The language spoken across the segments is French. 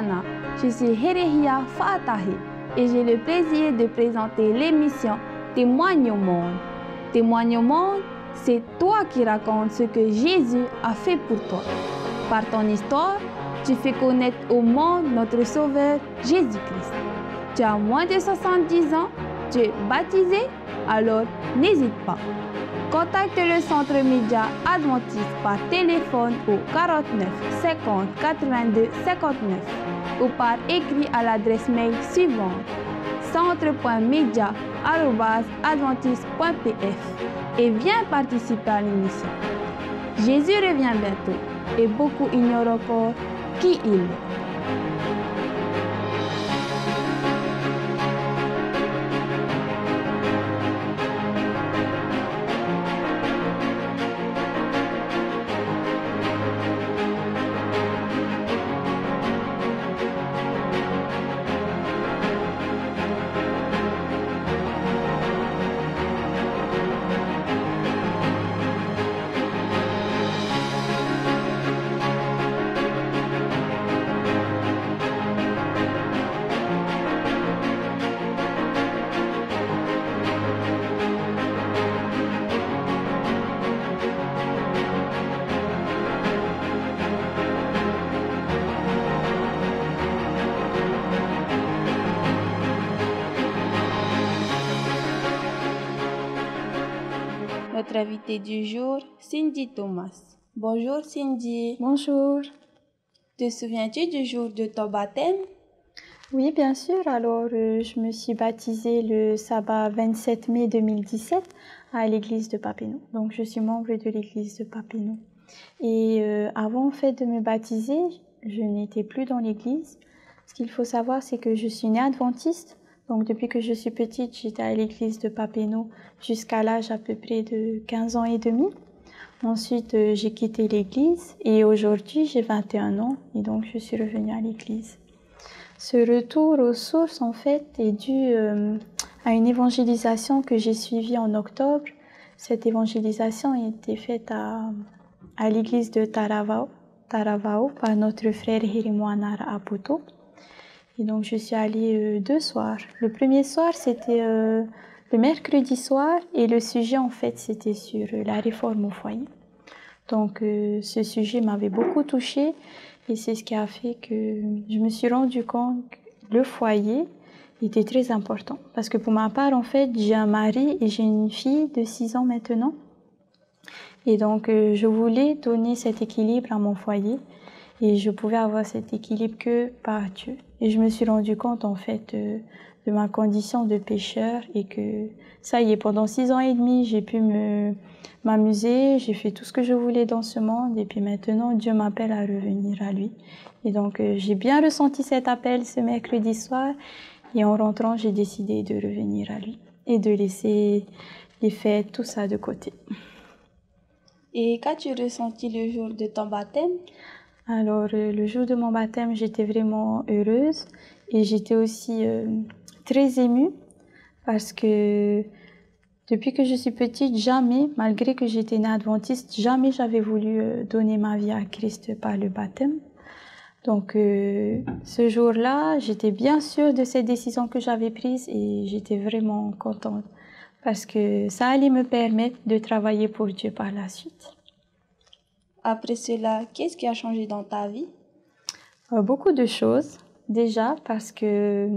Sana, je suis Herehia Faatahe et j'ai le plaisir de présenter l'émission Témoigne au monde. Témoigne au monde, c'est toi qui racontes ce que Jésus a fait pour toi. Par ton histoire, tu fais connaître au monde notre Sauveur Jésus-Christ. Tu as moins de 70 ans, tu es baptisé, alors n'hésite pas. Contacte le Centre Média Adventiste par téléphone au 49 50 82 59 ou par écrit à l'adresse mail suivante centre.media@adventiste.pf et viens participer à l'émission. Jésus revient bientôt et beaucoup ignorent encore qui il est. Notre invitée du jour, Cindy Thomas. Bonjour Cindy. Bonjour. Te souviens-tu du jour de ton baptême? Oui, bien sûr. Alors, je me suis baptisée le sabbat 27 mai 2017 à l'église de Papineau. Donc, je suis membre de l'église de Papineau. Et avant en fait de me baptiser, je n'étais plus dans l'église. Ce qu'il faut savoir, c'est que je suis née adventiste. Donc, depuis que je suis petite, j'étais à l'église de Papineau jusqu'à l'âge à peu près de 15 ans et demi. Ensuite, j'ai quitté l'église et aujourd'hui, j'ai 21 ans et donc je suis revenue à l'église. Ce retour aux sources, en fait, est dû à une évangélisation que j'ai suivie en octobre. Cette évangélisation a été faite à l'église de Taravao par notre frère Hirimoanara Apoto. Et donc, je suis allée 2 soirs. Le premier soir, c'était le mercredi soir et le sujet, en fait, c'était sur la réforme au foyer. Donc, ce sujet m'avait beaucoup touchée et c'est ce qui a fait que je me suis rendu compte que le foyer était très important. Parce que pour ma part, en fait, j'ai un mari et j'ai une fille de 6 ans maintenant. Et donc, je voulais donner cet équilibre à mon foyer. Et je pouvais avoir cet équilibre que par Dieu. Et je me suis rendu compte, en fait, de ma condition de pécheur et que ça y est, pendant 6 ans et demi, j'ai pu m'amuser, j'ai fait tout ce que je voulais dans ce monde et puis maintenant, Dieu m'appelle à revenir à lui. Et donc, j'ai bien ressenti cet appel ce mercredi soir et en rentrant, j'ai décidé de revenir à lui et de laisser les fêtes, tout ça de côté. Et qu'as-tu ressenti le jour de ton baptême? Alors, le jour de mon baptême, j'étais vraiment heureuse et j'étais aussi très émue parce que depuis que je suis petite, jamais, malgré que j'étais née adventiste, jamais j'avais voulu donner ma vie à Christ par le baptême. Donc, ce jour-là, j'étais bien sûre de cette décision que j'avais prise et j'étais vraiment contente parce que ça allait me permettre de travailler pour Dieu par la suite. Après cela, qu'est-ce qui a changé dans ta vie? Beaucoup de choses. Déjà parce que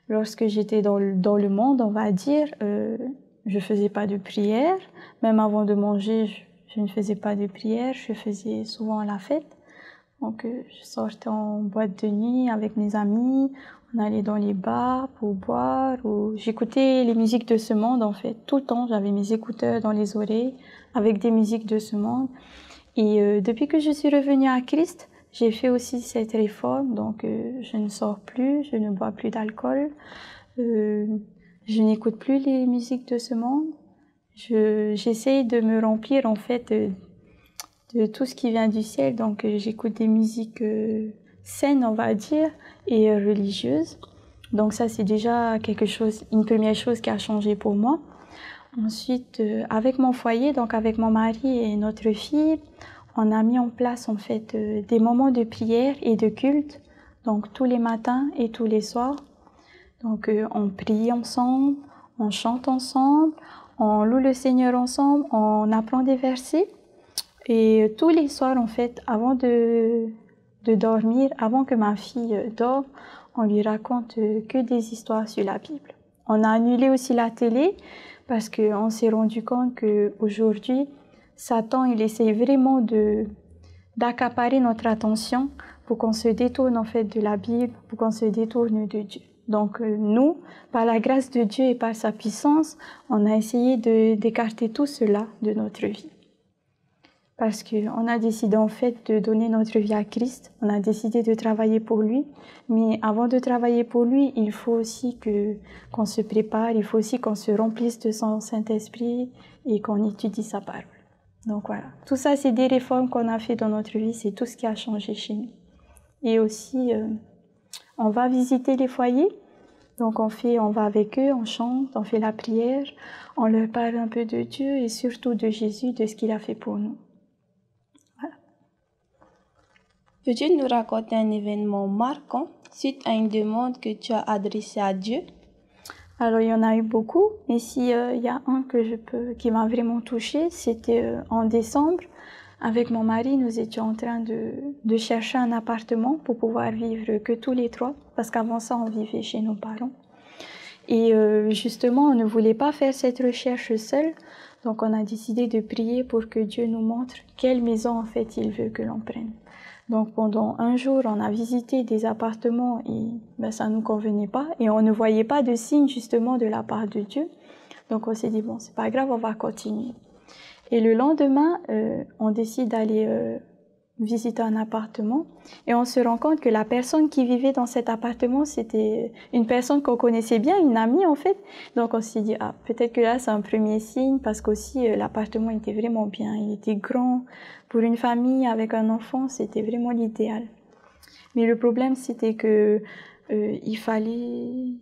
lorsque j'étais dans le monde, on va dire, je faisais pas de prière. Même avant de manger, je ne faisais pas de prière. Je faisais souvent la fête. Donc, je sortais en boîte de nuit avec mes amis. On allait dans les bars pour boire. Ou j'écoutais les musiques de ce monde, en fait. Tout le temps, j'avais mes écouteurs dans les oreilles avec des musiques de ce monde. Et depuis que je suis revenue à Christ, j'ai fait aussi cette réforme. Donc, je ne sors plus, je ne bois plus d'alcool. Je n'écoute plus les musiques de ce monde. J'essaye de me remplir, en fait, de tout ce qui vient du ciel. Donc, j'écoute des musiques saines, on va dire, et religieuses. Donc, ça, c'est déjà une première chose qui a changé pour moi. Ensuite, avec mon foyer, donc avec mon mari et notre fille, on a mis en place en fait des moments de prière et de culte. donc tous les matins et tous les soirs. Donc on prie ensemble, on chante ensemble, on loue le Seigneur ensemble, on apprend des versets. Et tous les soirs, en fait, avant de dormir, avant que ma fille dorme, on lui raconte que des histoires sur la Bible. On a annulé aussi la télé parce qu'on s'est rendu compte qu'aujourd'hui, Satan, il essaie vraiment d'accaparer notre attention pour qu'on se détourne en fait de la Bible, pour qu'on se détourne de Dieu. Donc nous, par la grâce de Dieu et par sa puissance, on a essayé d'écarter tout cela de notre vie. Parce qu'on a décidé en fait de donner notre vie à Christ, on a décidé de travailler pour lui, mais avant de travailler pour lui, il faut aussi qu'on se prépare, il faut aussi qu'on se remplisse de son Saint-Esprit et qu'on étudie sa parole. Donc voilà, tout ça c'est des réformes qu'on a fait dans notre vie, c'est tout ce qui a changé chez nous. Et aussi, on va visiter les foyers, donc on va avec eux, on chante, on fait la prière, on leur parle un peu de Dieu et surtout de Jésus, de ce qu'il a fait pour nous. Peux-tu nous raconter un événement marquant suite à une demande que tu as adressée à Dieu? Alors, il y en a eu beaucoup, mais s'il y a un qui m'a vraiment touchée, c'était en décembre. Avec mon mari, nous étions en train de chercher un appartement pour pouvoir vivre que tous les trois, parce qu'avant ça, on vivait chez nos parents. Et justement, on ne voulait pas faire cette recherche seule, donc on a décidé de prier pour que Dieu nous montre quelle maison, en fait, il veut que l'on prenne. Donc pendant un jour, on a visité des appartements et ça ne nous convenait pas et on ne voyait pas de signe justement de la part de Dieu. Donc on s'est dit, bon, c'est pas grave, on va continuer. Et le lendemain, on décide d'aller visiter un appartement et on se rend compte que la personne qui vivait dans cet appartement, c'était une personne qu'on connaissait bien, une amie en fait. Donc on s'est dit, ah, peut-être que là c'est un premier signe parce qu'aussi l'appartement était vraiment bien, il était grand. Pour une famille avec un enfant, c'était vraiment l'idéal. Mais le problème, c'était que il fallait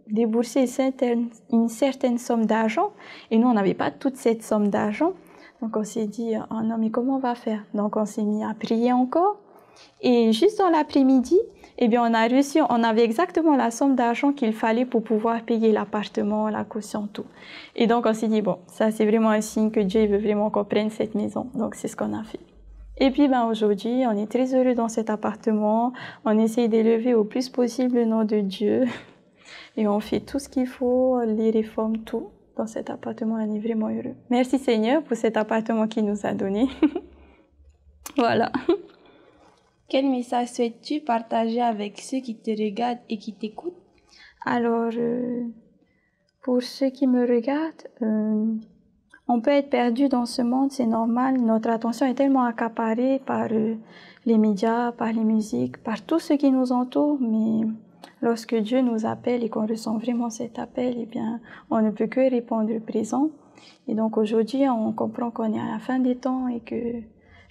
débourser une certaine somme d'argent. Et nous, on n'avait pas toute cette somme d'argent. Donc, on s'est dit, oh non, mais comment on va faire? Donc, on s'est mis à prier encore. Et juste dans l'après-midi, eh bien, on avait exactement la somme d'argent qu'il fallait pour pouvoir payer l'appartement, la caution, tout. Et donc, on s'est dit, bon, ça, c'est vraiment un signe que Dieu veut vraiment qu'on prenne cette maison. Donc, c'est ce qu'on a fait. Et puis, aujourd'hui, on est très heureux dans cet appartement. On essaye d'élever au plus possible le nom de Dieu. Et on fait tout ce qu'il faut, les réformes, tout. Dans cet appartement, on est vraiment heureux. Merci Seigneur pour cet appartement qu'il nous a donné. Voilà. Quel message souhaites-tu partager avec ceux qui te regardent et qui t'écoutent? Alors, pour ceux qui me regardent, on peut être perdu dans ce monde, c'est normal. Notre attention est tellement accaparée par les médias, par les musiques, par tout ce qui nous entoure. Mais lorsque Dieu nous appelle et qu'on ressent vraiment cet appel, eh bien, on ne peut que répondre présent. Et donc aujourd'hui, on comprend qu'on est à la fin des temps et que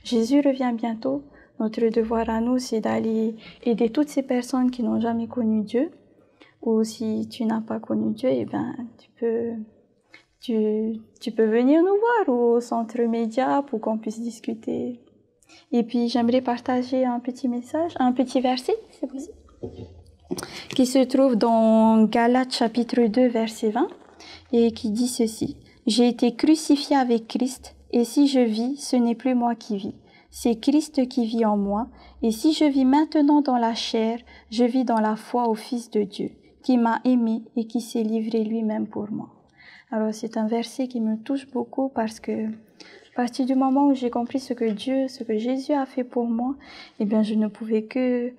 Jésus revient bientôt. Notre devoir à nous, c'est d'aller aider toutes ces personnes qui n'ont jamais connu Dieu. Ou si tu n'as pas connu Dieu, eh bien, tu peux venir nous voir au centre média pour qu'on puisse discuter. Et puis, j'aimerais partager un petit message, un petit verset, c'est possible, qui se trouve dans Galates chapitre 2, verset 20, et qui dit ceci. « J'ai été crucifié avec Christ, et si je vis, ce n'est plus moi qui vis. C'est Christ qui vit en moi, et si je vis maintenant dans la chair, je vis dans la foi au Fils de Dieu, qui m'a aimé et qui s'est livré lui-même pour moi. » Alors c'est un verset qui me touche beaucoup parce que à partir du moment où j'ai compris ce que Jésus a fait pour moi, eh bien je ne pouvais que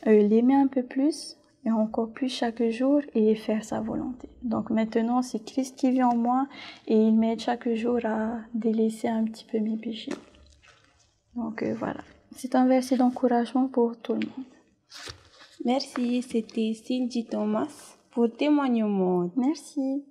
l'aimer un peu plus et encore plus chaque jour et faire sa volonté. Donc maintenant c'est Christ qui vit en moi et il m'aide chaque jour à délaisser un petit peu mes péchés. Donc voilà, c'est un verset d'encouragement pour tout le monde. Merci, c'était Cindy Thomas pour Témoigner au monde. Merci.